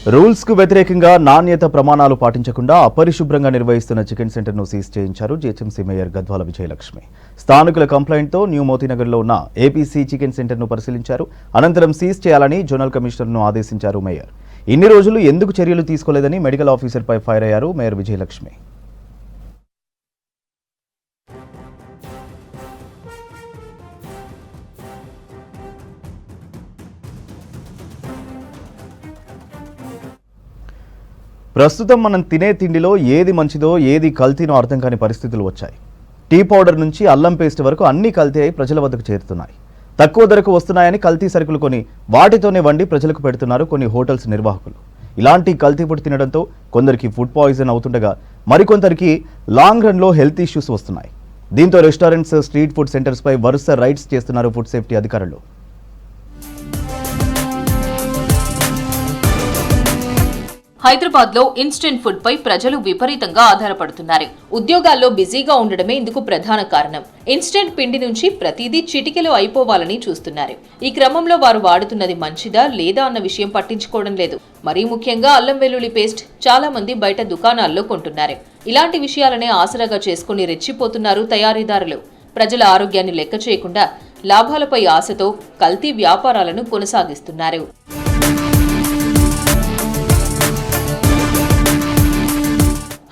Rules కు వ్యతిరేకంగా నాణ్యత ప్రమాణాలు పాటించకుండా అపరిశుభ్రంగా నిర్వహిస్తున్న చికెన్ సెంటర్ ను సీజ్ చేయించారు జీహెచ్ఎంసీ మేయర్ గద్వాల విజయలక్ష్మి. స్థానికుల కంప్లైంట్ తో న్యూ మోతీనగర్ లో ఉన్న ఏపీసీ చికెన్ సెంటర్ ను పరిశీలించారు. అనంతరం సీజ్ చేయాలని జోనల్ కమిషనర్ ను ఆదేశించారు మేయర్. ఇన్ని రోజులు ఎందుకు చర్యలు తీసుకోలేదని మెడికల్ ఆఫీసర్ పై ఫైర్ అయ్యారు మేయర్ విజయలక్ష్మి. ప్రస్తుతం మనం తినే తిండిలో ఏది మంచిదో ఏది కల్తీనో అర్థం కాని పరిస్థితులు వచ్చాయి. టీ పౌడర్ నుంచి అల్లం పేస్ట్ వరకు అన్ని కల్తీ అయి ప్రజల వద్దకు చేరుతున్నాయి. తక్కువ ధరకు వస్తున్నాయని కల్తీ సరుకులు కొని వాటితోనే వండి ప్రజలకు పెడుతున్నారు కొన్ని హోటల్స్ నిర్వాహకులు. ఇలాంటి కల్తీ ఫుడ్ తినడంతో కొందరికి ఫుడ్ పాయిజన్ అవుతుండగా మరికొందరికి లాంగ్ రన్లో హెల్త్ ఇష్యూస్ వస్తున్నాయి. దీంతో రెస్టారెంట్స్, స్ట్రీట్ ఫుడ్ సెంటర్స్ పై వరుస రైడ్స్ చేస్తున్నారు ఫుడ్ సేఫ్టీ అధికారులు. హైదరాబాద్ లో ఇన్స్టెంట్ ఫుడ్ పై ప్రజలు విపరీతంగా ఆధారపడుతున్నారు. ఉద్యోగాల్లో బిజీగా ఉండడమే ఇందుకు ప్రధాన కారణం. ఇన్స్టెంట్ పిండి నుంచి ప్రతిదీ చిటికెలో అయిపోవాలని చూస్తున్నారు. ఈ క్రమంలో వారు వాడుతున్నది మంచిదా లేదా అన్న విషయం పట్టించుకోవడం లేదు. మరీ ముఖ్యంగా అల్లం వెల్లుల్లి పేస్ట్ చాలా మంది బయట దుకాణాల్లో కొంటున్నారు. ఇలాంటి విషయాలనే ఆసరాగా చేసుకుని రెచ్చిపోతున్నారు తయారీదారులు. ప్రజల ఆరోగ్యాన్ని లెక్క చేయకుండా లాభాలపై ఆశతో కల్తీ వ్యాపారాలను కొనసాగిస్తున్నారు.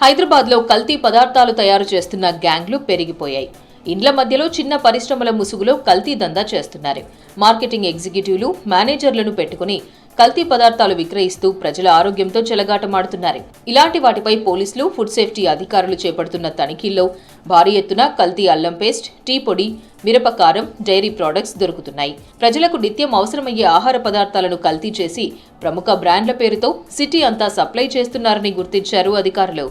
హైదరాబాద్ లో కల్తీ పదార్థాలు తయారు చేస్తున్న గ్యాంగ్లు పెరిగిపోయాయి. ఇండ్ల మధ్యలో చిన్న పరిశ్రమల ముసుగులో కల్తీ దందా చేస్తున్నారు. మార్కెటింగ్ ఎగ్జిక్యూటివ్లు, మేనేజర్లను పెట్టుకుని కల్తీ పదార్థాలు విక్రయిస్తూ ప్రజల ఆరోగ్యంతో చెలగాటమాడుతున్నారు. ఇలాంటి వాటిపై పోలీసులు, ఫుడ్ సేఫ్టీ అధికారులు చేపడుతున్న తనిఖీల్లో భారీ ఎత్తున కల్తీ అల్లం పేస్ట్, టీ పొడి, మిరపకారం, డైరీ ప్రొడక్ట్స్ దొరుకుతున్నాయి. ప్రజలకు నిత్యం అవసరమయ్యే ఆహార పదార్థాలను కల్తీ చేసి ప్రముఖ బ్రాండ్ల పేరుతో సిటీ అంతా సప్లై చేస్తున్నారని గుర్తించారు అధికారులు.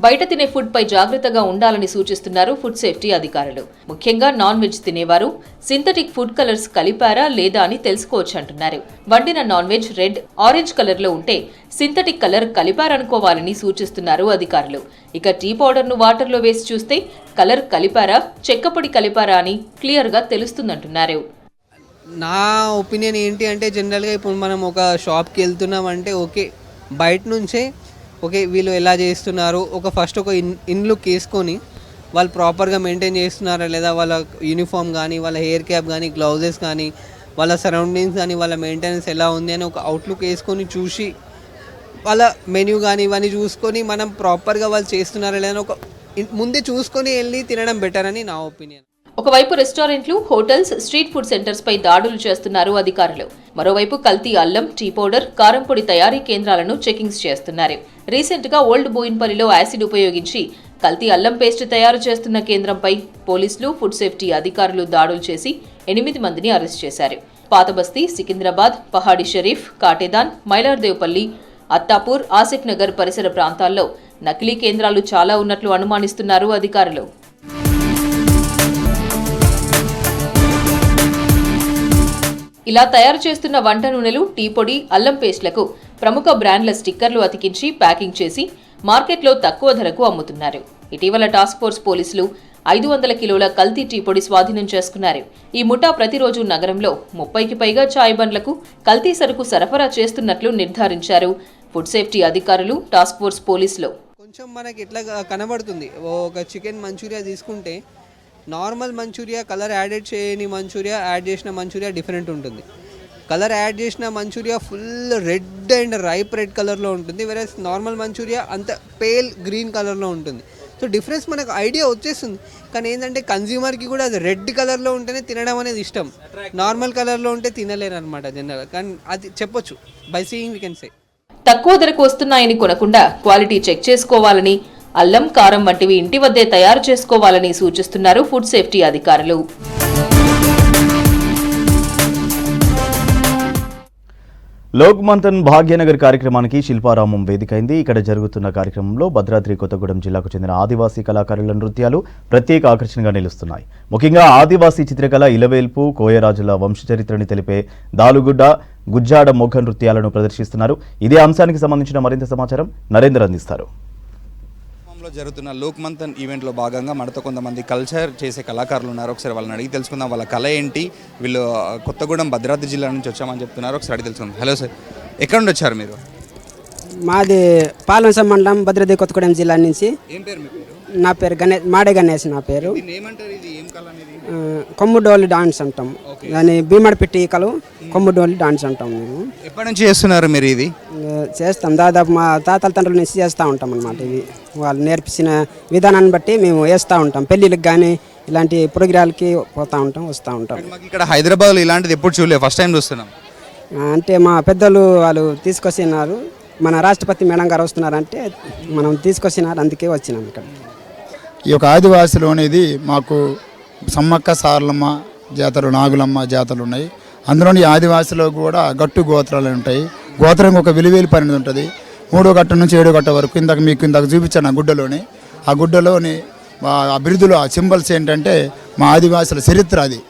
బయట తినే ఫుడ్ పై జాగ్రత్తగా ఉండాలని సూచిస్తున్నారు ఫుడ్ సేఫ్టీ అధికారులు. ముఖ్యంగా నాన్ వెజ్ తినేవారు సింథటిక్ ఫుడ్ కలర్స్ కలిపారా లేదా అని తెలుసుకోవచ్చు అంటున్నారు. వండిన non veg red, orange colour లో ఉంటే సింథటిక్ కలర్ కలిపారనుకోవాలని సూచిస్తున్నారు అధికారులు. ఇక టీ పౌడర్ ను వాటర్ లో వేసి చూస్తే కలర్ కలిపారా, చెక్కపొడి కలిపారా అని క్లియర్ గా తెలుస్తుందంటున్నారు. నా ఒపీనియన్ ఏంటి అంటే, జనరల్గా ఇప్పుడు మనం ఒక షాప్కి వెళ్తున్నామంటే ఓకే, బయట నుంచే ఓకే వీళ్ళు ఎలా చేస్తున్నారు, ఫస్ట్ ఒక ఇన్ లుక్ వేసుకొని వాళ్ళు ప్రాపర్గా మెయింటైన్ చేస్తున్నారా లేదా, వాళ్ళ యూనిఫామ్ కానీ, వాళ్ళ హెయిర్ క్యాప్ కానీ, గ్లౌజెస్ కానీ, వాళ్ళ సరౌండింగ్స్ కానీ, వాళ్ళ మెయింటెనెన్స్ ఎలా ఉంది అని ఒక అవుట్లుక్ వేసుకొని చూసి, వాళ్ళ మెన్యూ కానీ ఇవన్నీ చూసుకొని మనం ప్రాపర్గా వాళ్ళు చేస్తున్నారా లేదా ఒక ముందే చూసుకొని వెళ్ళి తినడం బెటర్ అని నా ఒపీనియన్. ఒకవైపు రెస్టారెంట్లు, హోటల్స్, స్ట్రీట్ ఫుడ్ సెంటర్స్ పై దాడులు చేస్తున్నారు అధికారులు. మరోవైపు కల్తీ అల్లం, టీ పౌడర్, కారం పొడి తయారీ కేంద్రాలను చెకింగ్స్ చేస్తున్నారు. రీసెంట్ గా ఓల్డ్ బోయిన్పల్లిలో యాసిడ్ ఉపయోగించి కల్తీ అల్లం పేస్ట్ తయారు చేస్తున్న కేంద్రంపై పోలీసులు, ఫుడ్ సేఫ్టీ అధికారులు దాడులు చేసి 8 మందిని అరెస్ట్ చేశారు. పాతబస్తీ, సికింద్రాబాద్, పహాడి షరీఫ్, కాటేదాన్, మైలార్దేవ్పల్లి, అత్తాపూర్, ఆసిఫ్ నగర్ పరిసర ప్రాంతాల్లో నకిలీ కేంద్రాలు చాలా ఉన్నట్లు అనుమానిస్తున్నారు అధికారులు. ఇలా తయారు చేస్తున్న వంట నూనెలు, టీ పొడి, అల్లం పేస్ట్లకు ప్రముఖ బ్రాండ్ల స్టిక్కర్లు అతికించి ప్యాకింగ్ చేసి మార్కెట్లో తక్కువ ధరకు అమ్ముతున్నారు. ఇటీవల టాస్క్ ఫోర్స్ పోలీసులు 500 కిలోల కల్తీ టీ పొడి స్వాధీనం చేసుకున్నారు. ఈ ముఠా ప్రతిరోజు నగరంలో 30కి పైగా చాయ్ బండ్లకు కల్తీ సరుకు సరఫరా చేస్తున్నట్లు నిర్ధారించారు ఫుడ్ సేఫ్టీ అధికారులు, టాస్క్ ఫోర్స్ పోలీసులు. కొంచెం మనకి ఎట్లా కనబడుతుంది, ఒక చికెన్ మంచూరియా తీసుకుంటే నార్మల్ మంచూరియా, కలర్ యాడెడ్ చేయని మంచూరియా, యాడ్ చేసిన మంచూరియా డిఫరెంట్ ఉంటుంది. కలర్ యాడ్ చేసిన manchurian full red and ripe red కలర్లో ఉంటుంది, వేరే నార్మల్ మంచూరియా అంత పేల్ గ్రీన్ కలర్లో ఉంటుంది. సో డిఫరెన్స్ మనకు ఐడియా వచ్చేస్తుంది. కానీ ఏంటంటే కన్జ్యూమర్కి కూడా అది రెడ్ కలర్లో ఉంటేనే తినడం అనేది ఇష్టం, నార్మల్ కలర్లో ఉంటే తినలేరు అనమాట జనరల్గా. కానీ అది చెప్పొచ్చు, by seeing we can say. తక్కువ ధరకు వస్తున్నాయని కొనకుండా క్వాలిటీ చెక్ చేసుకోవాలని, అల్లం, కారం వంటివి ఇంటి వద్దే తయారు చేసుకోవాలని సూచిస్తున్నారు ఫుడ్ సేఫ్టీ అధికారులు. లోక్ మంథన్ భాగ్యనగర్ కార్యక్రమానికి శిల్పారామం వేదికైంది. ఇక్కడ జరుగుతున్న కార్యక్రమంలో భద్రాద్రి కొత్తగూడెం జిల్లాకు చెందిన ఆదివాసీ కళాకారుల నృత్యాలు ప్రత్యేక ఆకర్షణగా నిలుస్తున్నాయి. ముఖ్యంగా ఆదివాసీ చిత్రకళ, ఇలవేల్పు, కోయరాజుల వంశచరిత్రని తెలిపే దాలుగుడ్డ, గుజ్జాడ మొగ్గ నృత్యాలను ప్రదర్శిస్తున్నారు. ఇదే అంశానికి సంబంధించిన మరింత సమాచారం నరేంద్ర అందిస్తారు. లో జరుగుతున్న లోక్ మంథన్ ఈవెంట్లో భాగంగా మనతో కొంతమంది కల్చర్ చేసే కళాకారులు ఉన్నారు. ఒకసారి వాళ్ళని అడిగి తెలుసుకుందాం వాళ్ళ కళ ఏంటి. వీళ్ళు కొత్తగూడెం భద్రాద్రి జిల్లా నుంచి వచ్చామని చెప్తున్నారు. ఒకసారి అడిగి తెలుసుకుందాం. హలో సార్, ఎక్కడ నుండి వచ్చారు మీరు? మాది పాలవంశం మండలం భద్రాద్రి కొత్తగూడెం జిల్లా నుంచి. ఏం పేరు మీ పేరు? నా పేరు గణేష్, మాడే గణేష్ నా పేరు. దీన్ని ఏమంటారు? ఇది ఏం కళ అనేది? కొమ్ముడోలి డాన్స్ అంటాం. దాన్ని భీమడి పెట్టి కలు కొమ్ముడోలి డాన్స్ అంటాం. మేము ఎప్పటి నుంచి చేస్తున్నారు మీరు ఇది? చేస్తాం, దాదాపు మా తాతల తండ్రుల నుంచి చేస్తూ ఉంటాం అన్నమాట. ఇవి వాళ్ళు నేర్పించిన విధానాన్ని బట్టి మేము వేస్తూ ఉంటాం. పెళ్ళిళ్ళకి కానీ ఇలాంటి ప్రోగ్రాలకి పోతూ ఉంటాం, వస్తూ ఉంటాం. మాకు ఇక్కడ హైదరాబాద్లో ఇలాంటిది ఎప్పుడు చూడలేదు, ఫస్ట్ టైం చూస్తున్నాం. అంటే మా పెద్దలు వాళ్ళు తీసుకొచ్చినారు, మన రాష్ట్రపతి మేడం గారు వస్తున్నారంటే మనం తీసుకొచ్చినారు, అందుకే వచ్చినాం ఇక్కడ. ఈ యొక్క ఆదివాసులు అనేది మాకు సమ్మక్క సారలమ్మ జాతరలు, నాగులమ్మ జాతరలు ఉన్నాయి. అందులోని ఈ ఆదివాసులో కూడా గట్టు గోత్రాలు ఉంటాయి. గోత్రం ఒక విలువేలు పరిణితి ఉంటుంది. 3వ గట్ట నుంచి 7వ గట్ట వరకు. ఇందాక చూపించాను ఆ గుడ్డలోని. ఆ గుడ్డలోని ఆ బిరుదులు, ఆ సింబల్స్ ఏంటంటే మా ఆదివాసుల చరిత్ర అది.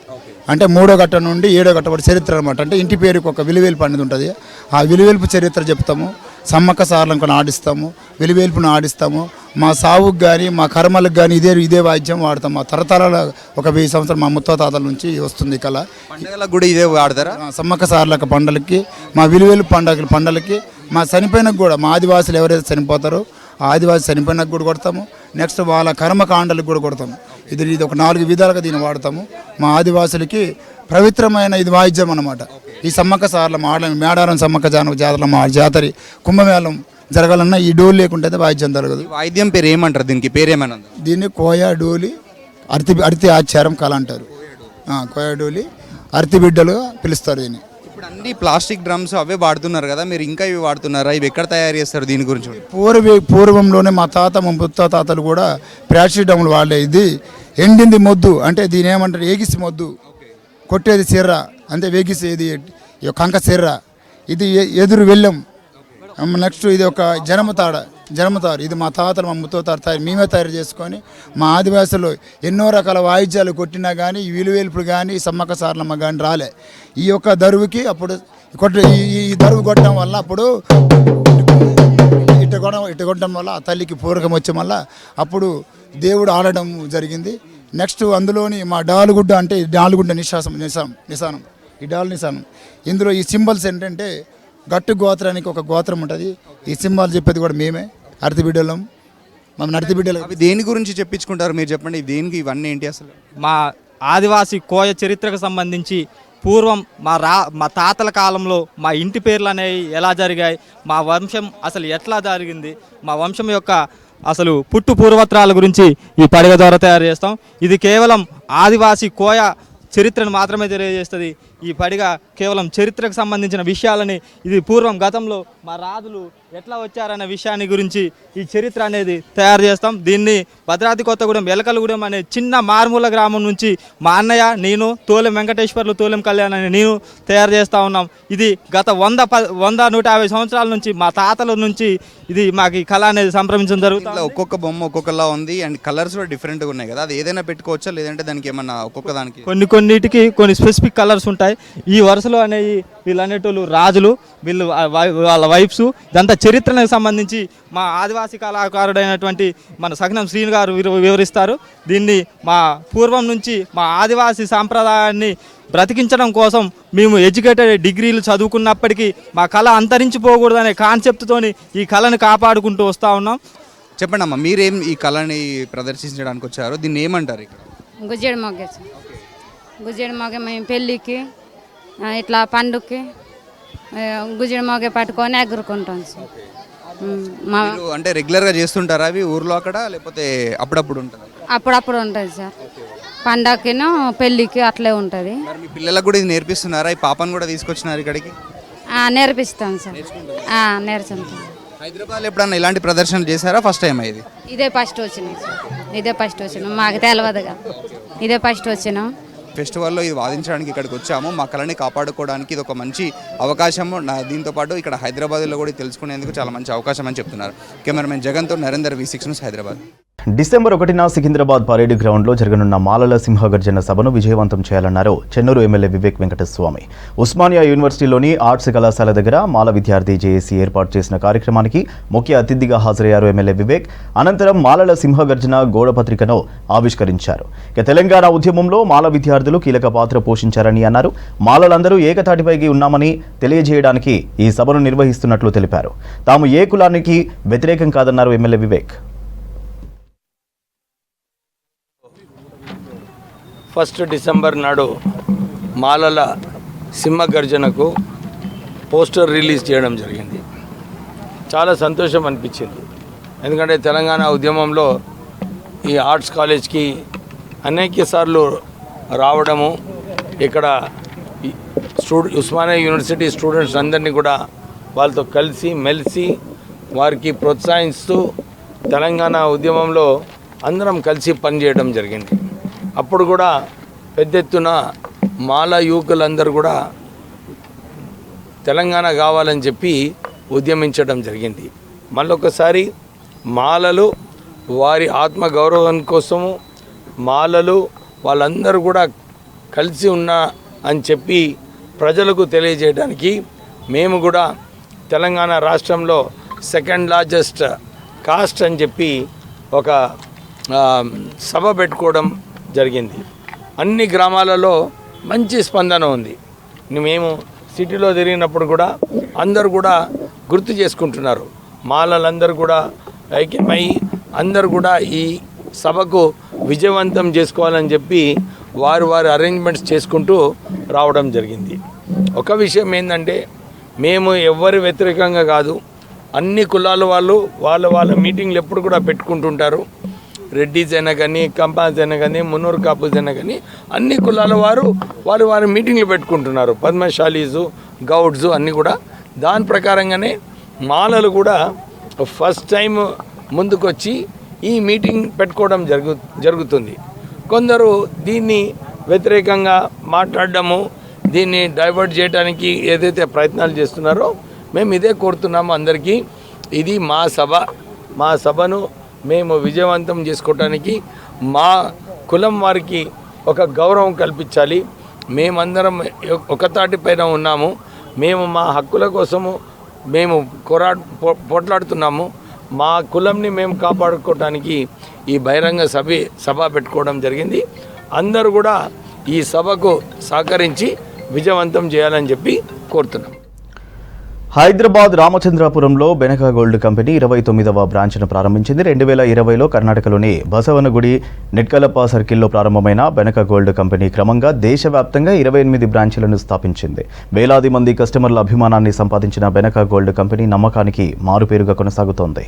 అంటే 3వ గట్ట నుండి 7వ గట్ట వరకు చరిత్ర అనమాట. అంటే ఇంటి పేరుకి ఒక విలువేలు పరిణితి ఉంటుంది. ఆ విలువేల్పు చరిత్ర చెప్తాము. సమ్మక్క సారలను ఆడిస్తాము, విలువేల్పును ఆడిస్తాము. మా సావుకు కానీ మా కర్మలకు కానీ ఇదే వాయిద్యం వాడతాం. మా తరతరాల ఒక 1000 సంవత్సరాలు మా ముత్తాతల నుంచి వస్తుంది కళ. పండుగలకు కూడా ఇదే వాడతారా? సమ్మక్క సారలక పండలకి, మా విలువేలు పండలకి, మా చనిపోయినకు కూడా, మా ఆదివాసులు ఎవరైతే చనిపోతారో ఆ ఆదివాసి చనిపోయినకు కూడా కొడతాము. నెక్స్ట్ వాళ్ళ కర్మకాండలకు కూడా కొడతాము. ఇది ఒక 4 విధాలుగా దీన్ని వాడతాము. మా ఆదివాసులకి పవిత్రమైన ఇది వాయిద్యం అన్నమాట. ఈ సమ్మక్క సార్ల మేడారం సమ్మక్క జాతర మా జాతర కుంభమేళం జరగాలన్నా ఈ డోలు లేకుంటే వాయిద్యం జరగదు. వాయిద్యం పేరు ఏమంటారు? దీనికి పేరు ఏమైనా ఉందా? దీన్ని కోయ డోలి అర్తి ఆచారం కళ అంటారు. కోయ డోలి అర్తి బిడ్డలుగా పిలుస్తారు దీన్ని. ఇప్పుడు అన్ని ప్లాస్టిక్ డ్రమ్స్ అవే వాడుతున్నారు కదా, మీరు ఇంకా ఇవి వాడుతున్నారా? ఇవి ఎక్కడ తయారు చేస్తారు? దీని గురించి పూర్వంలోనే మా ముత్తాతలు కూడా ప్లాస్టిక్ డ్రమ్ములు వాడలే. ఇది ఎండింది మొద్దు, అంటే దీని ఏమంటారు, ఏగిసి మొద్దు, కొట్టేది సిర్ర, అంటే వేగిసి ఇది కంక సిర్ర, ఇది ఎదురు వెళ్ళం. నెక్స్ట్ ఇది ఒక జనమతారు. ఇది మా తాతలు మా ముత్తాతలు మేమే తయారు చేసుకొని మా ఆదివాసులు ఎన్నో రకాల వాయిద్యాలు కొట్టినా కానీ ఈ విలువేల్పులు కానీ సమ్మక్క సారలమ్మ కానీ రాలే. ఈ యొక్క దరువుకి అప్పుడు ఈ దరువు కొట్టడం వల్ల అప్పుడు ఇట్ట కొట్టడం వల్ల ఆ తల్లికి పూరకం వచ్చే వల్ల అప్పుడు దేవుడు ఆడడం జరిగింది. నెక్స్ట్ అందులోని మా డాలుగుడ్డ, అంటే డాలుగుడ్డ నిశానం, ఈ డాలు నిశానం. ఇందులో ఈ సింబల్స్ ఏంటంటే గట్టు గోత్రానికి ఒక గోత్రం ఉంటుంది. ఈ సింబల్ చెప్పేది కూడా మేమే, అర్తిబిడ్డలం. మా నర్తిబిడ్డలు. అవి దేని గురించి చెప్పించుకుంటారు మీరు చెప్పండి, దేనికి ఇవన్నీ ఏంటి అసలు? మా ఆదివాసీ కోయ చరిత్రకు సంబంధించి పూర్వం మా తాతల కాలంలో మా ఇంటి పేర్లు అనేవి ఎలా జరిగాయి, మా వంశం అసలు ఎట్లా జరిగింది, మా వంశం యొక్క అసలు పుట్టు పూర్వత్రాల గురించి ఈ పడగ ద్వారా తయారు చేస్తాం. ఇది కేవలం ఆదివాసీ కోయ చరిత్రను మాత్రమే తెలియజేస్తుంది. ఈ పడిగ కేవలం చరిత్రకు సంబంధించిన విషయాలని, ఇది పూర్వం గతంలో మా రాజులు ఎట్లా వచ్చారనే విషయాన్ని గురించి ఈ చరిత్ర అనేది తయారు చేస్తాం. దీన్ని భద్రాద్రి కొత్తగూడెం ఎలకలగూడెం అనే చిన్న మారుమూల గ్రామం నుంచి మా అన్నయ్య, నేను, తోలెం వెంకటేశ్వర్లు, తోలెం కళ్యాణ్ అని నేను తయారు చేస్తూ ఉన్నాం. ఇది గత 100-150 సంవత్సరాల నుంచి మా తాతల నుంచి ఇది మాకు ఈ కళ అనేది సంప్రమించడం జరుగుతుంది. ఒక్కొక్క బొమ్మ ఒక్కొక్కలా ఉంది అండ్ కలర్స్ కూడా డిఫరెంట్గా ఉన్నాయి కదా, అది ఏదైనా పెట్టుకోవచ్చా లేదంటే దానికి ఏమన్నా ఒక్కొక్క దానికి కొన్నిటికి కొన్ని స్పెసిఫిక్ కలర్స్ ఉంటాయి. ఈ వరుసలో అనేవి వీళ్ళు అనేటోళ్ళు రాజులు, వీళ్ళు వాళ్ళ వైఫ్స్. ఇదంతా చరిత్రకు సంబంధించి మా ఆదివాసీ కళాకారుడైనటువంటి మన సగనం శ్రీను గారు వివరిస్తారు. దీన్ని మా పూర్వం నుంచి మా ఆదివాసీ సాంప్రదాయాన్ని బ్రతికించడం కోసం మేము ఎడ్యుకేటెడ్ డిగ్రీలు చదువుకున్నప్పటికీ మా కళ అంతరించిపోకూడదనే కాన్సెప్ట్తోని ఈ కళను కాపాడుకుంటూ వస్తూ ఉన్నాం. చెప్పండి అమ్మా, మీరేం ఈ కళని ప్రదర్శించడానికి వచ్చారు? దీన్ని ఏమంటారు ఇక్కడ? గుజ్జడి మొగ మేము పెళ్ళికి ఇట్లా పండుగకి గుజ్జడి మొగ పట్టుకొని ఎగురుకుంటాం సార్. మీరు అంటే రెగ్యులర్గా చేస్తుంటారా అవి ఊర్లో అక్కడ, లేకపోతే అప్పుడప్పుడు ఉంటారా? అప్పుడప్పుడు ఉంటుంది సార్, పండగకిను పెళ్ళికి అట్లే ఉంటుంది. మరి మీ పిల్లలకు కూడా ఇది నేర్పిస్తున్నారా? ఈ పాపను కూడా తీసుకొచ్చినారు ఇక్కడికి? నేర్పిస్తాం సార్, నేర్చుకుంటాం. హైదరాబాద్లో ఎప్పుడన్నా ఇలాంటి ప్రదర్శనలు చేశారా? ఫస్ట్ టైం ఇది? ఇదే ఫస్ట్ వచ్చినాయి సార్, ఇదే ఫస్ట్ వచ్చినాం, మాకు తెలియదుగా, ఇదే ఫస్ట్ వచ్చినాం. ఫెస్టివల్లో ఇది వాదించడానికి ఇక్కడికి వచ్చాము. మా కళని కాపాడుకోవడానికి ఇది ఒక మంచి అవకాశము. దీంతోపాటు ఇక్కడ హైదరాబాద్లో కూడా తెలుసుకునేందుకు చాలా మంచి అవకాశం అని చెప్తున్నారు. కెమెరామెన్ జగన్తో Narender, V6 news, Hyderabad. December 1న సికింద్రాబాద్ పరేడ్ గ్రౌండ్లో జరగనున్న మాలల సింహగర్జన సభను విజయవంతం చేయాలన్నారు చెన్నూరు ఎమ్మెల్యే వివేక్ వెంకటస్వామి. ఉస్మానియా యూనివర్సిటీలోని ఆర్ట్స్ కళాశాల దగ్గర మాల విద్యార్థి జేఏసీ ఏర్పాటు చేసిన కార్యక్రమానికి ముఖ్య అతిథిగా హాజరయ్యారు ఎమ్మెల్యే వివేక్. అనంతరం మాలల సింహగర్జన గోడపత్రికను ఆవిష్కరించారు. తెలంగాణ ఉద్యమంలో మాల విద్యార్థులు కీలక పాత్ర పోషించారని అన్నారు. మాలలందరూ ఏకతాటిపైకి ఉన్నామని తెలియజేయడానికి ఈ సభను నిర్వహిస్తున్నట్లు తెలిపారు. తాము ఏ కులానికి వ్యతిరేకం కాదన్నారు ఎమ్మెల్యే వివేక్. 1 డిసెంబర్ నాడు మాలల సింహగర్జనకు పోస్టర్ రిలీజ్ చేయడం జరిగింది. చాలా సంతోషం అనిపించింది. ఎందుకంటే తెలంగాణ ఉద్యమంలో ఈ ఆర్ట్స్ కాలేజ్కి అనేక సార్లు రావడము, ఇక్కడ ఉస్మానియా యూనివర్సిటీ స్టూడెంట్స్ అందరినీ కూడా వాళ్ళతో కలిసి మెలిసి వారికి ప్రోత్సహిస్తూ తెలంగాణ ఉద్యమంలో అందరం కలిసి పనిచేయడం జరిగింది. అప్పుడు కూడా పెద్ద ఎత్తున మాల యువకులందరూ కూడా తెలంగాణ కావాలని చెప్పి ఉద్యమించడం జరిగింది. మళ్ళొకసారి మాలలు వారి ఆత్మగౌరవం కోసము మాలలు వాళ్ళందరూ కూడా కలిసి ఉన్నా అని చెప్పి ప్రజలకు తెలియజేయడానికి మేము కూడా తెలంగాణ రాష్ట్రంలో సెకండ్ లార్జెస్ట్ కాస్ట్ అని చెప్పి ఒక సభ పెట్టుకోవడం జరిగింది. అన్ని గ్రామాలలో మంచి స్పందన ఉంది. మేము సిటీలో తిరిగినప్పుడు కూడా అందరూ కూడా గుర్తు చేసుకుంటున్నారు. మాలలందరూ కూడా ఐక్యమై అందరూ కూడా ఈ సభకు విజయవంతం చేసుకోవాలని చెప్పి వారి అరేంజ్మెంట్స్ చేసుకుంటూ రావడం జరిగింది. ఒక విషయం ఏంటంటే మేము ఎవరి వ్యతిరేకంగా కాదు. అన్ని కులాల వాళ్ళు వాళ్ళ మీటింగ్లు ఎప్పుడు కూడా పెట్టుకుంటుంటారు. రెడ్డిస్ అయినా కానీ, కంపాస్ అయినా కానీ, మున్నూరు కాపుస్ అయినా కానీ అన్ని కులాల వారి మీటింగ్లు పెట్టుకుంటున్నారు. పద్మశాలీసు, గౌడ్స్ అన్నీ కూడా దాని ప్రకారంగానే మాలలు కూడా ఫస్ట్ టైం ముందుకొచ్చి ఈ మీటింగ్ పెట్టుకోవడం జరుగుతుంది. కొందరు దీన్ని వ్యతిరేకంగా మాట్లాడడము, దీన్ని డైవర్ట్ చేయడానికి ఏదైతే ప్రయత్నాలు చేస్తున్నారో మేము ఇదే కోరుతున్నాము అందరికీ. ఇది మా సభను మేము విజయవంతం చేసుకోవటానికి మా కులం వారికి ఒక గౌరవం కల్పించాలి. మేమందరం ఒక తాటిపైన ఉన్నాము. మేము మా హక్కుల కోసము మేము పోట్లాడుతున్నాము. మా కులంని మేము కాపాడుకోవటానికి ఈ బహిరంగ సభ పెట్టుకోవడం జరిగింది. అందరూ కూడా ఈ సభకు సహకరించి విజయవంతం చేయాలని చెప్పి కోరుతున్నాం. హైదరాబాద్ రామచంద్రాపురంలో బెనకా గోల్డ్ కంపెనీ 29వ బ్రాంచ్ను ప్రారంభించింది. 2020లో కర్ణాటకలోని బసవనగుడి నెట్కలప్ప సర్కిల్లో ప్రారంభమైన బెనకా గోల్డ్ కంపెనీ క్రమంగా దేశవ్యాప్తంగా 28 బ్రాంచ్లను స్థాపించింది. వేలాది మంది కస్టమర్ల అభిమానాన్ని సంపాదించిన బెనకా గోల్డ్ కంపెనీ నమ్మకానికి మారుపేరుగా కొనసాగుతోంది.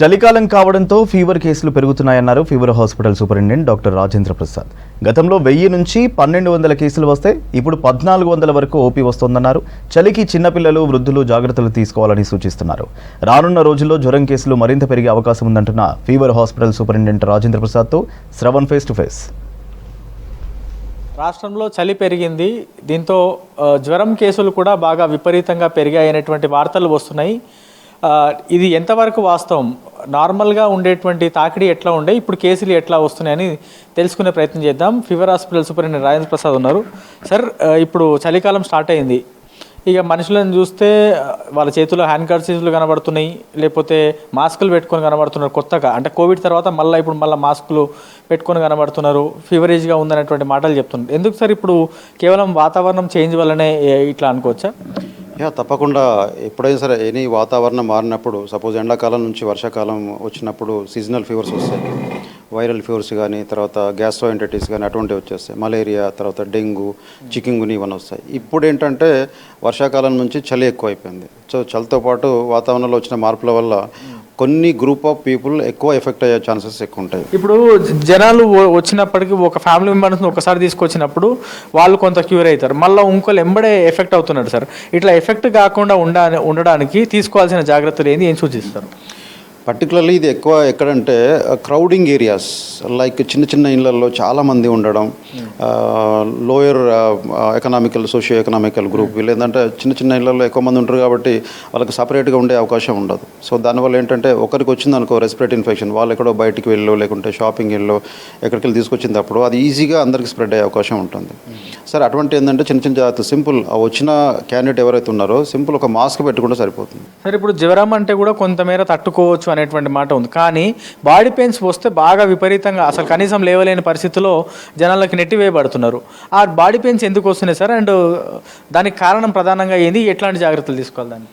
చలికాలం కావడంతో ఫీవర్ కేసులు పెరుగుతున్నాయన్నారు fever hospital superintendent doctor Rajendra Prasad. గతంలో 1000 నుంచి 1200 కేసులు వస్తే ఇప్పుడు 1400 వరకు ఓపీ వస్తోందన్నారు. చలికి చిన్నపిల్లలు, వృద్ధులు జాగ్రత్తలు తీసుకోవాలని సూచిస్తున్నారు. రానున్న రోజుల్లో జ్వరం కేసులు మరింత పెరిగే అవకాశం ఉందంటున్న ఫీవర్ హాస్పిటల్ సూపరింటెండెంట్ రాజేంద్ర ప్రసాద్తో శ్రవణ్ ఫేస్ టు ఫేస్. రాష్ట్రంలో చలి పెరిగింది. దీంతో జ్వరం కేసులు కూడా బాగా విపరీతంగా పెరిగాయనేటువంటి వార్తలు వస్తున్నాయి. ఇది ఎంతవరకు వాస్తవం, నార్మల్గా ఉండేటువంటి తాకిడి ఎట్లా ఉండే, ఇప్పుడు కేసులు ఎట్లా వస్తున్నాయని తెలుసుకునే ప్రయత్నం చేద్దాం. Fever hospital superintendent Rajendra Prasad ఉన్నారు. సార్, ఇప్పుడు చలికాలం స్టార్ట్ అయింది. ఇక మనుషులను చూస్తే వాళ్ళ చేతిలో హ్యాండ్ కర్చీఫ్లు కనబడుతున్నాయి, లేకపోతే మాస్కులు పెట్టుకొని కనబడుతున్నారు కొత్తగా. అంటే కోవిడ్ తర్వాత ఇప్పుడు మళ్ళీ మాస్కులు పెట్టుకొని కనబడుతున్నారు, ఫీవరేజ్గా ఉందనేటువంటి మాటలు చెప్తున్నారు. ఎందుకు సార్ ఇప్పుడు కేవలం వాతావరణం చేంజ్ వల్లనే ఇట్లా అనుకోవచ్చా? తప్పకుండా ఎప్పుడైనా సరే ఎనీ వాతావరణం మారినప్పుడు, సపోజ్ ఎండాకాలం నుంచి వర్షాకాలం వచ్చినప్పుడు సీజనల్ ఫీవర్స్ వస్తాయి, వైరల్ ఫీవర్స్ కానీ, తర్వాత గ్యాస్ట్రోఎంటరైటిస్ కానీ అటువంటివి వచ్చేస్తాయి, మలేరియా, తర్వాత డెంగ్యూ, చికెన్గుని ఇవన్నీ వస్తాయి. ఇప్పుడు ఏంటంటే వర్షాకాలం నుంచి చలి ఎక్కువ అయిపోయింది. సో చలితో పాటు వాతావరణంలో వచ్చిన మార్పుల వల్ల కొన్ని గ్రూప్ ఆఫ్ పీపుల్ ఎక్కువ ఎఫెక్ట్ అయ్యే ఛాన్సెస్ ఎక్కువ ఉంటాయి. ఇప్పుడు జనాలు వచ్చినప్పటికీ ఒక ఫ్యామిలీ మెంబర్స్ని ఒకసారి తీసుకొచ్చినప్పుడు వాళ్ళు కొంత క్యూర్ అవుతారు, మళ్ళీ ఇంకోళ్ళు ఎంబడే ఎఫెక్ట్ అవుతున్నారు సార్. ఇట్లా ఎఫెక్ట్ కాకుండా ఉండడానికి తీసుకోవాల్సిన జాగ్రత్తలు ఏంది, ఏం సూచిస్తారు? పర్టికులర్లీ ఇది ఎక్కువ ఎక్కడంటే క్రౌడింగ్ ఏరియాస్, లైక్ చిన్న చిన్న ఇళ్లలో చాలామంది ఉండడం, lower economical, socio economical group, వీళ్ళు ఏంటంటే చిన్న చిన్న ఇళ్లలో ఎక్కువ మంది ఉంటారు కాబట్టి వాళ్ళకి సపరేట్గా ఉండే అవకాశం ఉండదు. సో దానివల్ల ఏంటంటే ఒకరికి వచ్చిందనుకో రెస్పిరేటరీ ఇన్ఫెక్షన్, వాళ్ళు ఎక్కడో బయటికి వెళ్ళో లేకుంటే షాపింగ్ వెళ్ళో ఎక్కడికి వెళ్ళి తీసుకొచ్చినప్పుడు అది ఈజీగా అందరికి స్ప్రెడ్ అయ్యే అవకాశం ఉంటుంది. సరే అటువంటి ఏంటంటే చిన్న చిన్న జాగ్రత్త, సింపుల్ వచ్చిన క్యాండిడేట్ ఎవరైతే ఉన్నారో సింపుల్ ఒక మాస్క్ పెట్టుకుంటే సరిపోతుంది. సరే ఇప్పుడు జ్వరం అంటే కూడా కొంతమేర తట్టుకోవచ్చు అనేటువంటి మాట ఉంది, కానీ బాడీ పెయిన్స్ వస్తే బాగా విపరీతంగా అసలు కనీసం లేవలేని పరిస్థితిలో జనాలకి నెట్టివేయబడుతున్నారు. ఆ బాడీ పెయిన్స్ ఎందుకు వస్తున్నాయి సార్, అండ్ దానికి కారణం ప్రధానంగా ఏంది, ఎట్లాంటి జాగ్రత్తలు తీసుకోవాలి దాన్ని?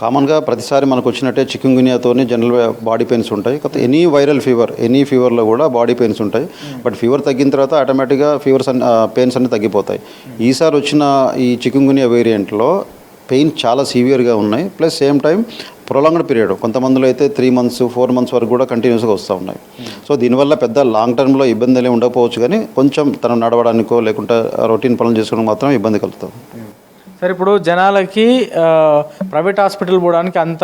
కామన్గా ప్రతిసారి మనకు వచ్చినట్టే చికెన్గునియాతో జనరల్గా బాడీ పెయిన్స్ ఉంటాయి. కాకపోతే ఎనీ వైరల్ ఫీవర్, ఎనీ ఫీవర్లో కూడా బాడీ పెయిన్స్ ఉంటాయి. బట్ ఫీవర్ తగ్గిన తర్వాత ఆటోమేటిక్గా పెయిన్స్ అన్నీ తగ్గిపోతాయి. ఈసారి వచ్చిన ఈ చికెన్గునియా వేరియంట్లో పెయిన్ చాలా సివియర్గా ఉన్నాయి, plus same time prolonged period, కొంతమందిలో అయితే 3 months 4 months వరకు కూడా కంటిన్యూస్గా వస్తూ ఉన్నాయి. సో దీనివల్ల పెద్ద లాంగ్ టర్మ్లో ఇబ్బందులు ఉండకపోవచ్చు, కానీ కొంచెం తను నడవడానికో లేకుంటే రొటీన్ పనులు చేసుకోవడానికి మాత్రం ఇబ్బంది కలుగుతాం. సరే ఇప్పుడు జనాలకి ప్రైవేట్ హాస్పిటల్ పోవడానికి అంత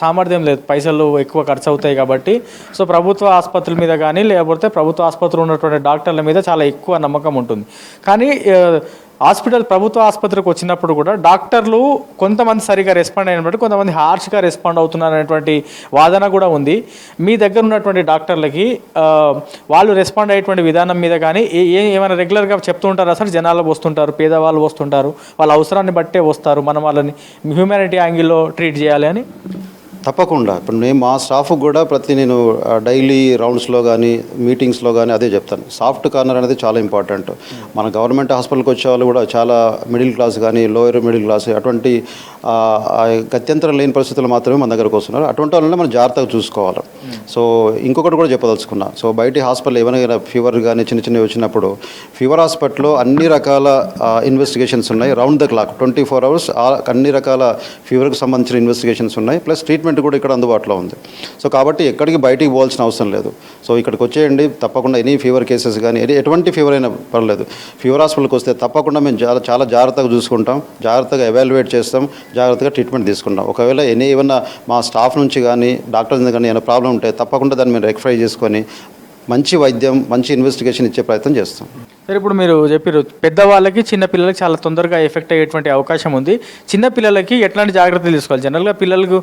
సామర్థ్యం లేదు, పైసలు ఎక్కువ ఖర్చు అవుతాయి కాబట్టి. సో ప్రభుత్వ ఆసుపత్రుల మీద కానీ లేకపోతే ప్రభుత్వ ఆసుపత్రులు ఉన్నటువంటి డాక్టర్ల మీద చాలా ఎక్కువ నమ్మకం ఉంటుంది. కానీ ప్రభుత్వ ఆసుపత్రికి వచ్చినప్పుడు కూడా డాక్టర్లు కొంతమంది సరిగా రెస్పాండ్ అయినప్పుడు కొంతమంది హార్ష్గా రెస్పాండ్ అవుతున్నారు అనేటువంటి వాదన కూడా ఉంది. మీ దగ్గర ఉన్నటువంటి డాక్టర్లకి వాళ్ళు రెస్పాండ్ అయ్యేటువంటి విధానం మీద కానీ ఏమైనా రెగ్యులర్గా చెప్తూ ఉంటారు అసలు? జనాలు వస్తుంటారు, పేదవాళ్ళు వస్తుంటారు, వాళ్ళ అవసరాన్ని బట్టే వస్తారు, మనం వాళ్ళని హ్యూమానిటీ యాంగిల్లో ట్రీట్ చేయాలి అని. తప్పకుండా ఇప్పుడు మా స్టాఫ్ కూడా నేను డైలీ రౌండ్స్లో కానీ మీటింగ్స్లో కానీ అదే చెప్తాను, సాఫ్ట్ కార్నర్ అనేది చాలా ఇంపార్టెంట్. మన గవర్నమెంట్ హాస్పిటల్కి వచ్చే వాళ్ళు కూడా చాలా మిడిల్ క్లాస్ కానీ లోయర్ మిడిల్ క్లాస్ అటువంటి గత్యంతరం లేని పరిస్థితులు మాత్రమే మన దగ్గరకు వస్తున్నారు. అటువంటి వాళ్ళని మనం జాగ్రత్తగా చూసుకోవాలి. సో ఇంకొకటి కూడా చెప్పదలుచుకున్నా, సో బయట హాస్పిటల్ ఏమైనా ఫీవర్ కానీ చిన్న చిన్నవి వచ్చినప్పుడు ఫీవర్ హాస్పిటల్లో అన్ని రకాల ఇన్వెస్టిగేషన్స్ ఉన్నాయి, రౌండ్ ద క్లాక్ 24 hours అన్ని రకాల ఫీవర్కి సంబంధించిన ఇన్వెస్టిగేషన్స్ ఉన్నాయి, ప్లస్ ట్రీట్మెంట్ కూడా ఇక్కడ అందుబాటులో ఉంది. సో కాబట్టి ఎక్కడికి బయటికి పోవాల్సిన అవసరం లేదు. సో ఇక్కడికి వచ్చేయండి, తప్పకుండా ఎనీ ఫీవర్ కేసెస్ కానీ ఎటువంటి ఫీవర్ అయినా పర్లేదు, ఫీవర్ హాస్పిటల్కి వస్తే తప్పకుండా మేము చాలా జాగ్రత్తగా చూసుకుంటాం, జాగ్రత్తగా ఎవాల్యుయేట్ చేస్తాం, జాగ్రత్తగా ట్రీట్మెంట్ తీసుకుంటాం. ఒకవేళ ఏమన్నా మా స్టాఫ్ నుంచి కానీ డాక్టర్స్ కానీ ఏమైనా ప్రాబ్లం ఉంటే తప్పకుండా దాన్ని మేము రెక్టిఫై చేసుకొని మంచి వైద్యం, మంచి ఇన్వెస్టిగేషన్ ఇచ్చే ప్రయత్నం చేస్తాం. సరే ఇప్పుడు మీరు చెప్పారు పెద్దవాళ్ళకి చిన్నపిల్లలకి చాలా తొందరగా ఎఫెక్ట్ అయ్యేటువంటి అవకాశం ఉంది. చిన్నపిల్లలకి ఎట్లాంటి జాగ్రత్తలు తీసుకోవాలి? జనరల్గా పిల్లలకు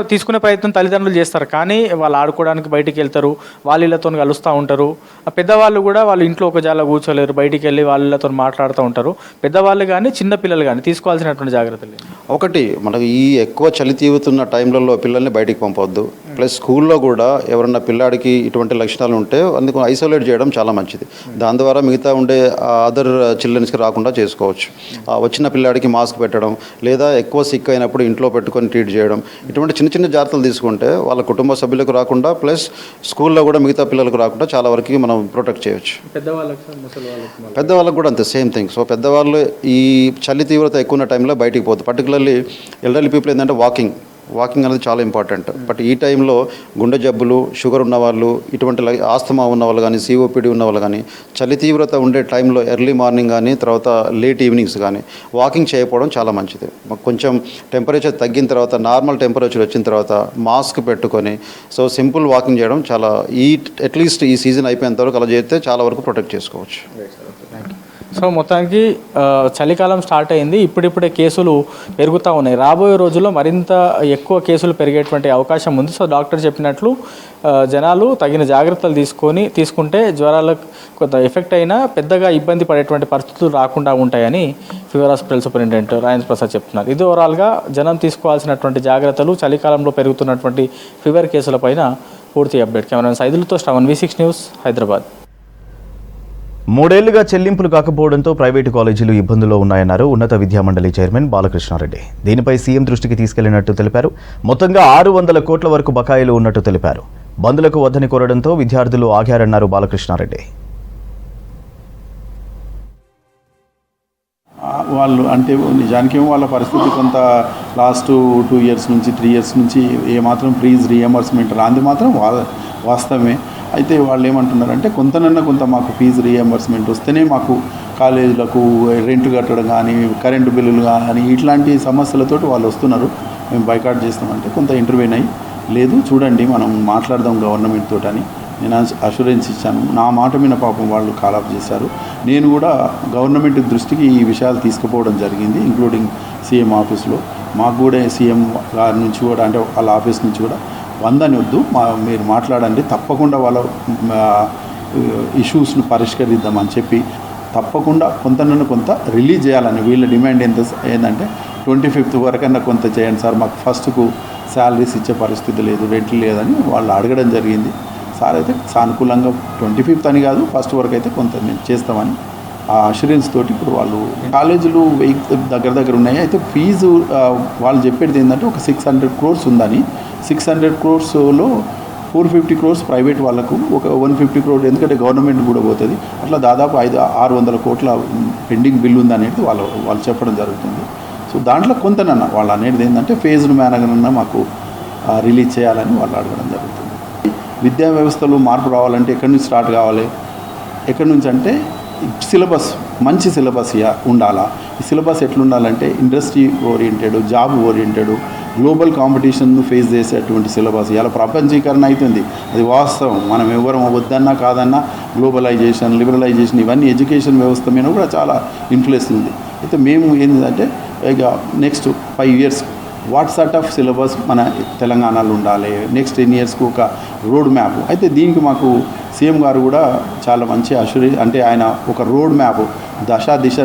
తీసుకునే ప్రయత్నం తల్లిదండ్రులు చేస్తారు, కానీ వాళ్ళు ఆడుకోవడానికి బయటికి వెళ్తారు, వాళ్ళతో కలుస్తూ ఉంటారు. పెద్దవాళ్ళు కూడా వాళ్ళు ఇంట్లో ఒక జాల కూర్చోలేరు, బయటికి వెళ్ళి వాళ్ళతో మాట్లాడుతూ ఉంటారు. పెద్దవాళ్ళు కానీ చిన్నపిల్లలు కానీ తీసుకోవాల్సినటువంటి జాగ్రత్తలు ఒకటి, మనకు ఈ ఎక్కువ చలి తీరుతున్న టైంలలో పిల్లల్ని బయటికి పంపవద్దు. ప్లస్ స్కూల్లో కూడా ఎవరన్నా పిల్లాడికి ఇటువంటి లక్షణాలు ఉంటే అందుకు ఐసోలేట్ చేయడం చాలా మంచిది. దాని ద్వారా మిగతా ఉండే అదర్ చిల్డ్రన్స్కి రాకుండా చేసుకోవచ్చు. వచ్చిన పిల్లాడికి మాస్క్ పెట్టడం, లేదా ఎక్కువ సిక్ అయినప్పుడు ఇంట్లో పెట్టుకొని ట్రీట్ చేయడం, ఇటువంటి చిన్న చిన్న జాగ్రత్తలు తీసుకుంటే వాళ్ళ కుటుంబ సభ్యులకు రాకుండా ప్లస్ స్కూల్లో కూడా మిగతా పిల్లలకు రాకుండా చాలా వరకు మనం ప్రొటెక్ట్ చేయొచ్చు. పెద్దవాళ్ళకి కూడా అంతే సేమ్ థింగ్. సో పెద్దవాళ్ళు ఈ చలి తీవ్రత ఎక్కువ ఉన్న టైంలో బయటికి పోతుంది. పర్టికులర్లీ ఎల్డర్లీ పీపుల్ ఏంటంటే వాకింగ్ అనేది చాలా ఇంపార్టెంట్. బట్ ఈ టైంలో గుండె జబ్బులు, షుగర్ ఉన్నవాళ్ళు, ఇటువంటి ఆస్తమా ఉన్నవాళ్ళు కానీ, సిఓపిడి ఉన్నవాళ్ళు కానీ చలి తీవ్రత ఉండే టైంలో ఎర్లీ మార్నింగ్ కానీ తర్వాత లేట్ ఈవినింగ్స్ కానీ వాకింగ్ చేయకపోవడం చాలా మంచిది. కొంచెం టెంపరేచర్ తగ్గిన తర్వాత, నార్మల్ టెంపరేచర్ వచ్చిన తర్వాత మాస్క్ పెట్టుకొని సో సింపుల్ వాకింగ్ చేయడం చాలా అట్లీస్ట్ ఈ సీజన్ అయిపోయేంత వరకు అలా చేస్తే చాలా వరకు ప్రొటెక్ట్ చేసుకోవచ్చు. సో మొత్తానికి చలికాలం స్టార్ట్ అయింది, ఇప్పుడిప్పుడే కేసులు పెరుగుతూ ఉన్నాయి. రాబోయే రోజుల్లో మరింత ఎక్కువ కేసులు పెరిగేటువంటి అవకాశం ఉంది. సో డాక్టర్ చెప్పినట్లు జనాలు తగిన జాగ్రత్తలు తీసుకుంటే జ్వరాలకు కొంత ఎఫెక్ట్ అయినా పెద్దగా ఇబ్బంది పడేటువంటి పరిస్థితులు రాకుండా ఉంటాయని fever hospital superintendent Rajendra Prasad చెప్తున్నారు. ఇది ఓవరాల్గా జనం తీసుకోవాల్సినటువంటి జాగ్రత్తలు, చలికాలంలో పెరుగుతున్నటువంటి ఫీవర్ కేసులపైన పూర్తి అప్డేట్. కెమెరామెన్ సైదులతో శ్రవణ్, V6 న్యూస్, హైదరాబాద్. 3 ఏళ్లుగా చెల్లింపులు కాకపోవడంతో ప్రైవేటు కాలేజీలు ఇబ్బందుల్లో ఉన్నాయన్నారు ఉన్నత విద్యామండలి చైర్మన్ బాలకృష్ణారెడ్డి. దీనిపై సీఎం దృష్టికి తీసుకెళ్లినట్టు తెలిపారు. మొత్తంగా 600 కోట్ల వరకు బకాయిలు ఉన్నట్టు తెలిపారు. బంధులకు వద్దని కోరడంతో విద్యార్థులు ఆగారన్నారు బాలకృష్ణారెడ్డి. వాళ్ళు అంటే నిజానికేమో వాళ్ళ పరిస్థితి కొంత లాస్ట్ 2 ఇయర్స్ నుంచి 3 ఇయర్స్ నుంచి ఏమాత్రం ఫీజ్ రీఎంబర్స్మెంట్ రాంది మాత్రం వాస్తవమే. అయితే వాళ్ళు ఏమంటున్నారంటే కొంత మాకు ఫీజు రీఎంబర్స్మెంట్ వస్తేనే మాకు కాలేజీలకు రెంట్ కట్టడం కానీ, కరెంటు బిల్లులు కానీ ఇట్లాంటి సమస్యలతోటి వాళ్ళు వస్తున్నారు. మేము బైకాట్ చేస్తామంటే కొంత ఇంటర్వ్యూన్ అయ్యి లేదు చూడండి మనం మాట్లాడదాం గవర్నమెంట్ తోటి అని నేను అష్యూరెన్స్ ఇచ్చాను. నా మాట మీద పాపం వాళ్ళు కాలాప్ చేశారు. నేను కూడా గవర్నమెంట్ దృష్టికి ఈ విషయాలు తీసుకుపోవడం జరిగింది, ఇంక్లూడింగ్ సీఎం ఆఫీస్లో. మాకు కూడా సీఎం గారి నుంచి కూడా అంటే వాళ్ళ ఆఫీస్ నుంచి కూడా 100 అని వద్దు, మీరు మాట్లాడండి, తప్పకుండా వాళ్ళ ఇష్యూస్ను పరిష్కరిద్దామని చెప్పి తప్పకుండా కొంత రిలీజ్ చేయాలని వీళ్ళ డిమాండ్ ఏంటంటే 25th వరకన్నా కొంత చేయండి సార్, మాకు ఫస్ట్కు శాలరీస్ ఇచ్చే పరిస్థితి లేదు, రెంట్లు లేదని వాళ్ళు అడగడం జరిగింది. సార్ అయితే సానుకూలంగా 25th అని కాదు, ఫస్ట్ వరకు అయితే కొంత మేము చేస్తామని ఆ అష్యూరెన్స్ తోటి ఇప్పుడు వాళ్ళు కాలేజీలు దగ్గర ఉన్నాయి. అయితే ఫీజు వాళ్ళు చెప్పేది ఏంటంటే ఒక 600 crores ఉందని, 600 crores-లో 450 crores ప్రైవేట్ వాళ్ళకు, ఒక 150 crores ఎందుకంటే గవర్నమెంట్ కూడా పోతుంది. అట్లా దాదాపు 600 కోట్ల పెండింగ్ బిల్ ఉందనేది వాళ్ళు చెప్పడం జరుగుతుంది. సో దాంట్లో కొంతనన్నా వాళ్ళు అనేది ఏంటంటే ఫేజ్డ్ మేనర్గా మాకు రిలీజ్ చేయాలని వాళ్ళు అడగడం జరుగుతుంది. విద్యా వ్యవస్థలో మార్పు రావాలంటే ఎక్కడి నుంచి స్టార్ట్ కావాలి, ఎక్కడి నుంచి అంటే సిలబస్ మంచి సిలబస్ ఉండాలా. ఈ సిలబస్ ఎట్లుండాలంటే industry oriented, job oriented, global కాంపిటీషన్ను ఫేస్ చేసేటువంటి సిలబస్. ఇలా ప్రపంచీకరణ అవుతుంది, అది వాస్తవం. మనం ఎవరు వద్దన్నా కాదన్నా గ్లోబలైజేషన్, లిబరలైజేషన్ ఇవన్నీ ఎడ్యుకేషన్ వ్యవస్థ మీద కూడా చాలా ఇన్ఫ్లుయెన్స్ ఉంది. అయితే మేము ఏంటంటే ఇక next 5 years what sort of syllabus మన తెలంగాణలో ఉండాలి, నెక్స్ట్ 10 yearsకు ఒక రోడ్ మ్యాప్. అయితే దీనికి మాకు సీఎం గారు కూడా చాలా మంచి అంటే ఆయన ఒక రోడ్ మ్యాప్ దిశ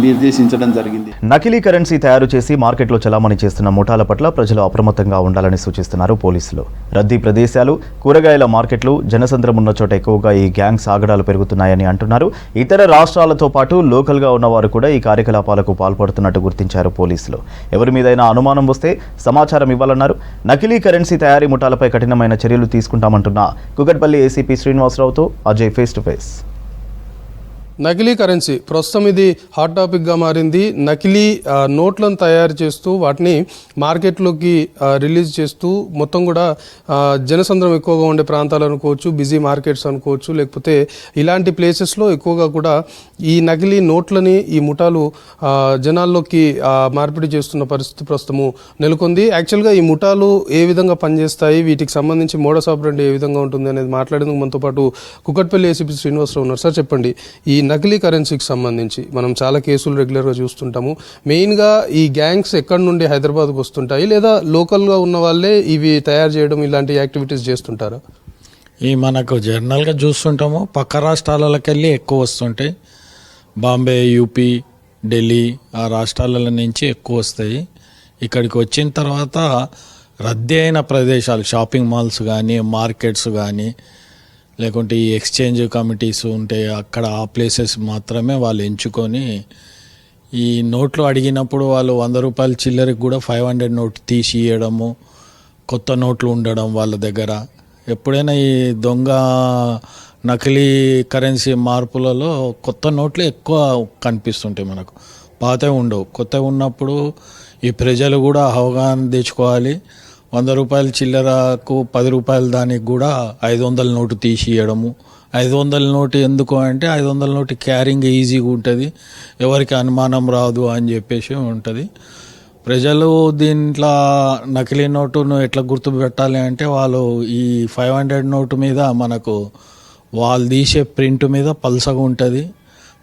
నిర్దేశించడం జరిగింది. నకిలీ కరెన్సీ తయారు చేసి మార్కెట్లో చలామణి చేస్తున్న ముఠాల పట్ల ప్రజలు అప్రమత్తంగా ఉండాలని సూచిస్తున్నారు పోలీసులు. రద్దీ ప్రదేశాలు, కూరగాయల మార్కెట్లు, జనసంద్రం ఉన్న చోట ఎక్కువగా ఈ గ్యాంగ్స్ ఆగడాలు పెరుగుతున్నాయని అంటున్నారు. ఇతర రాష్ట్రాలతో పాటు లోకల్గా ఉన్నవారు కూడా ఈ కార్యకలాపాలకు పాల్పడుతున్నట్టు గుర్తించారు పోలీసులు. ఎవరి మీదైనా అనుమానం వస్తే సమాచారం ఇవ్వాలన్నారు. నకిలీ కరెన్సీ తయారీ ముఠాలపై కఠినమైన చర్యలు తీసుకుంటామంటున్న కుకట్పల్లి ఏసీపీ శ్రీనివాసరావుతో అజయ్ ఫేస్ టు ఫేస్. నకిలీ కరెన్సీ ప్రస్తుతం ఇది హాట్ టాపిక్గా మారింది. నకిలీ నోట్లను తయారు చేస్తూ వాటిని మార్కెట్లోకి రిలీజ్ చేస్తూ మొత్తం కూడా జనసంద్రం ఎక్కువగా ఉండే ప్రాంతాలు అనుకోవచ్చు, బిజీ మార్కెట్స్ అనుకోవచ్చు, లేకపోతే ఇలాంటి ప్లేసెస్లో ఎక్కువగా కూడా ఈ నకిలీ నోట్లని ఈ ముఠాలు జనాల్లోకి మార్పిడి చేస్తున్న పరిస్థితి ప్రస్తుతము నెలకొంది. యాక్చువల్గా ఈ ముఠాలు ఏ విధంగా పనిచేస్తాయి, వీటికి సంబంధించి మోడస్ ఆపరెండి ఏ విధంగా ఉంటుంది అనేది మాట్లాడేందుకు మనతో పాటు కుకట్పల్లి ఏసీపీ శ్రీనివాసరావు ఉన్నారు. సార్ చెప్పండి, ఈ నకిలీ కరెన్సీకి సంబంధించి మనం చాలా కేసులు రెగ్యులర్గా చూస్తుంటాము. మెయిన్గా ఈ గ్యాంగ్స్ ఎక్కడి నుండి హైదరాబాద్కు వస్తుంటాయి, లేదా లోకల్గా ఉన్న వాళ్ళే ఇవి తయారు చేయడం ఇలాంటి యాక్టివిటీస్ చేస్తుంటారా? ఈ మనకు జనరల్గా చూస్తుంటాము, పక్క రాష్ట్రాలకి వెళ్ళి ఎక్కువ వస్తుంటాయి. బాంబే, యూపీ, ఢిల్లీ ఆ రాష్ట్రాల నుంచి ఎక్కువ వస్తాయి. ఇక్కడికి వచ్చిన తర్వాత రద్దీ అయిన ప్రదేశాలు, షాపింగ్ మాల్స్ కానీ, మార్కెట్స్ కానీ, లేకుంటే ఈ ఎక్స్చేంజ్ కమిటీస్ ఉంటాయి, అక్కడ ఆ ప్లేసెస్ మాత్రమే వాళ్ళు ఎంచుకొని ఈ నోట్లు అడిగినప్పుడు వాళ్ళు 100 రూపాయల చిల్లరికి కూడా 500 నోట్ తీసి ఇవ్వడము, కొత్త నోట్లు ఉండడం వాళ్ళ దగ్గర. ఎప్పుడైనా ఈ దొంగ నకిలీ కరెన్సీ మార్పులలో కొత్త నోట్లు ఎక్కువ కనిపిస్తుంటాయి మనకు, పాతవి ఉండవు. కొత్తవి ఉన్నప్పుడు ఈ ప్రజలు కూడా అవగాహన తెచ్చుకోవాలి. 100 రూపాయల చిల్లరకు 10 రూపాయల దానికి కూడా 500 నోటు తీసి ఇవ్వడము. 500 నోటు ఎందుకు అంటే 500 నోటు క్యారింగ్ ఈజీగా ఉంటుంది, ఎవరికి అనుమానం రాదు అని చెప్పేసి ఉంటుంది. ప్రజలు దీంట్లో నకిలీ నోటును ఎట్లా గుర్తుపెట్టాలి అంటే వాళ్ళు ఈ 500 నోటు మీద మనకు వాళ్ళు తీసే ప్రింట్ మీద పల్సగా ఉంటుంది,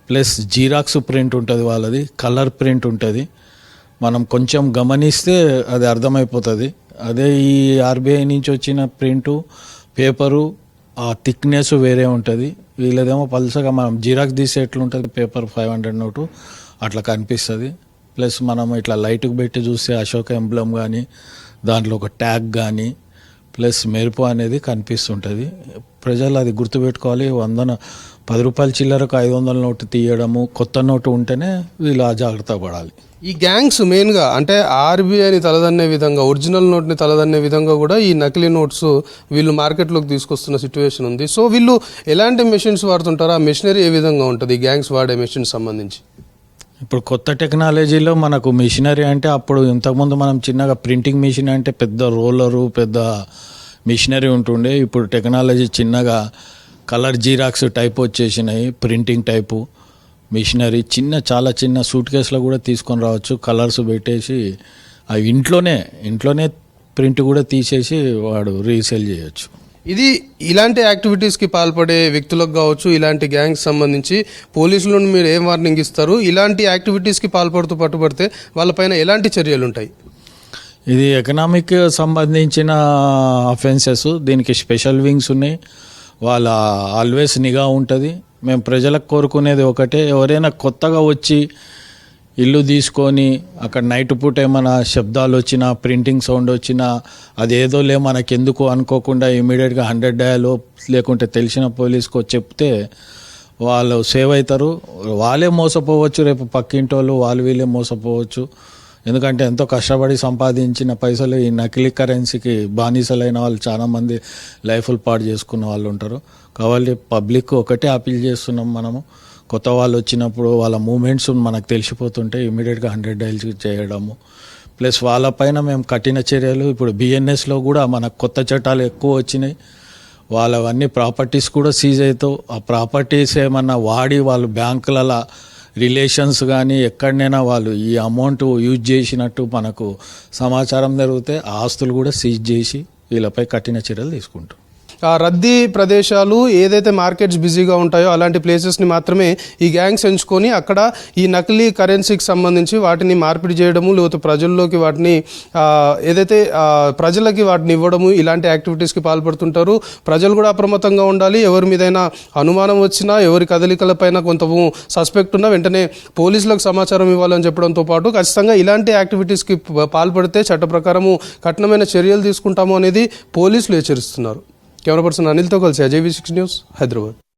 ప్లస్ జీరాక్స్ ప్రింట్ ఉంటుంది వాళ్ళది, కలర్ ప్రింట్ ఉంటుంది. మనం కొంచెం గమనిస్తే అది అర్థమైపోతుంది. అదే ఈ ఆర్బీఐ నుంచి వచ్చిన ప్రింటు పేపరు ఆ థిక్నెస్ వేరే ఉంటుంది. వీళ్ళదేమో పల్సగా మనం జిరాక్స్ తీసే ఎట్లుంటుంది పేపర్ 500 నోటు అట్లా కనిపిస్తుంది. ప్లస్ మనం ఇట్లా లైట్కి పెట్టి చూస్తే అశోక ఎంబ్లమ్ కానీ దాంట్లో ఒక ట్యాగ్ కానీ ప్లస్ మెరుపు అనేది కనిపిస్తుంటుంది. ప్రజలు అది గుర్తుపెట్టుకోవాలి. 10 రూపాయల చిల్లరకు 500 నోటు తీయడము, కొత్త నోటు ఉంటేనే వీళ్ళు జాగ్రత్త పడాలి. ఈ గ్యాంగ్స్ మెయిన్గా అంటే ఆర్బీఐని తలదన్నే విధంగా, ఒరిజినల్ నోట్ని తలదన్నే విధంగా కూడా ఈ నకిలీ నోట్స్ వీళ్ళు మార్కెట్లోకి తీసుకొస్తున్న సిచ్యువేషన్ ఉంది. సో వీళ్ళు ఎలాంటి మెషిన్స్ వాడుతుంటారో ఆ మెషినరీ ఏ విధంగా ఉంటుంది ఈ గ్యాంగ్స్ వాడే మెషిన్ సంబంధించి? ఇప్పుడు కొత్త టెక్నాలజీలో మనకు మిషనరీ అంటే అప్పుడు ఇంతకుముందు మనం చిన్నగా ప్రింటింగ్ మిషన్ అంటే పెద్ద రోలరు, పెద్ద మిషనరీ ఉంటుండే. ఇప్పుడు టెక్నాలజీ చిన్నగా కలర్ జీరాక్స్ టైప్ వచ్చేసినాయి, ప్రింటింగ్ టైపు మిషనరీ చాలా చిన్న సూట్ కేసులో కూడా తీసుకొని రావచ్చు. కలర్స్ పెట్టేసి అవి ఇంట్లోనే ప్రింట్ కూడా తీసేసి వాడు రీసేల్ చేయొచ్చు. ఇది ఇలాంటి యాక్టివిటీస్కి పాల్పడే వ్యక్తులకు కావచ్చు, ఇలాంటి గ్యాంగ్స్ సంబంధించి పోలీసులను మీరు ఏం వార్నింగ్ ఇస్తారు? ఇలాంటి యాక్టివిటీస్కి పాల్పడుతూ పట్టుబడితే వాళ్ళపైన ఎలాంటి చర్యలు ఉంటాయి? ఇది ఎకనామిక్ సంబంధించిన అఫెన్సెస్, దీనికి స్పెషల్ వింగ్స్ ఉన్నాయి. వాళ్ళ ఆల్వేస్ నిఘా ఉంటుంది. మేము ప్రజలకు కోరుకునేది ఒకటే, ఎవరైనా కొత్తగా వచ్చి ఇల్లు తీసుకొని అక్కడ నైట్ పూట ఏమైనా శబ్దాలు వచ్చినా, ప్రింటింగ్ సౌండ్ వచ్చినా అదేదో మనకెందుకు అనుకోకుండా ఇమీడియట్గా 100 డయలో లేకుంటే తెలిసిన పోలీస్కి చెప్తే వాళ్ళు సేవ్ అవుతారు. వాళ్ళే మోసపోవచ్చు, రేపు పక్కింటి వాళ్ళు వీళ్ళే మోసపోవచ్చు. ఎందుకంటే ఎంతో కష్టపడి సంపాదించిన పైసలు ఈ నకిలీ కరెన్సీకి బానిసలైన వాళ్ళు చాలామంది లైఫ్లు పాడు చేసుకున్న వాళ్ళు ఉంటారు. కాబట్టి పబ్లిక్ ఒకటే అపీల్ చేస్తున్నాం, మనము కొత్త వాళ్ళు వచ్చినప్పుడు వాళ్ళ మూమెంట్స్ మనకు తెలిసిపోతుంటే ఇమీడియట్గా 100 డైల్స్ చేయడము. ప్లస్ వాళ్ళపైన మేము కఠిన చర్యలు, ఇప్పుడు బిఎన్ఎస్లో కూడా మనకు కొత్త చట్టాలు ఎక్కువ వచ్చినాయి. వాళ్ళవన్నీ ప్రాపర్టీస్ కూడా సీజ్ అవుతావు. ఆ ప్రాపర్టీస్ ఏమన్నా వాడి వాళ్ళు బ్యాంకుల రిలేషన్స్ కానీ ఎక్కడైనా వాళ్ళు ఈ అమౌంట్ యూజ్ చేసినట్టు మనకు సమాచారం జరిగితే ఆస్తులు కూడా సీజ్ చేసి వీళ్ళపై కఠిన చర్యలు తీసుకుంటాం. రద్దీ ప్రదేశాలు ఏదైతే మార్కెట్స్ బిజీగా ఉంటాయో అలాంటి ప్లేసెస్ని మాత్రమే ఈ గ్యాంగ్స్ ఎంచుకొని అక్కడ ఈ నకిలీ కరెన్సీకి సంబంధించి వాటిని మార్పిడి చేయడము, లేకపోతే ప్రజల్లోకి వాటిని ఏదైతే ప్రజలకి వాటిని ఇవ్వడము, ఇలాంటి యాక్టివిటీస్కి పాల్పడుతుంటారు. ప్రజలు కూడా అప్రమత్తంగా ఉండాలి. ఎవరి మీదైనా అనుమానం వచ్చినా, ఎవరి కదలికలపైన కొంత సస్పెక్ట్ ఉన్నా వెంటనే పోలీసులకు సమాచారం ఇవ్వాలని చెప్పడంతో పాటు ఖచ్చితంగా ఇలాంటి యాక్టివిటీస్కి పాల్పడితే చట్ట ప్రకారము కఠినమైన చర్యలు తీసుకుంటాము అనేది పోలీసులు హెచ్చరిస్తున్నారు. కెమెరా పర్సన్ అనిల్తో కలిసి అజయ్ V6 న్యూస్, హైదరాబాద్.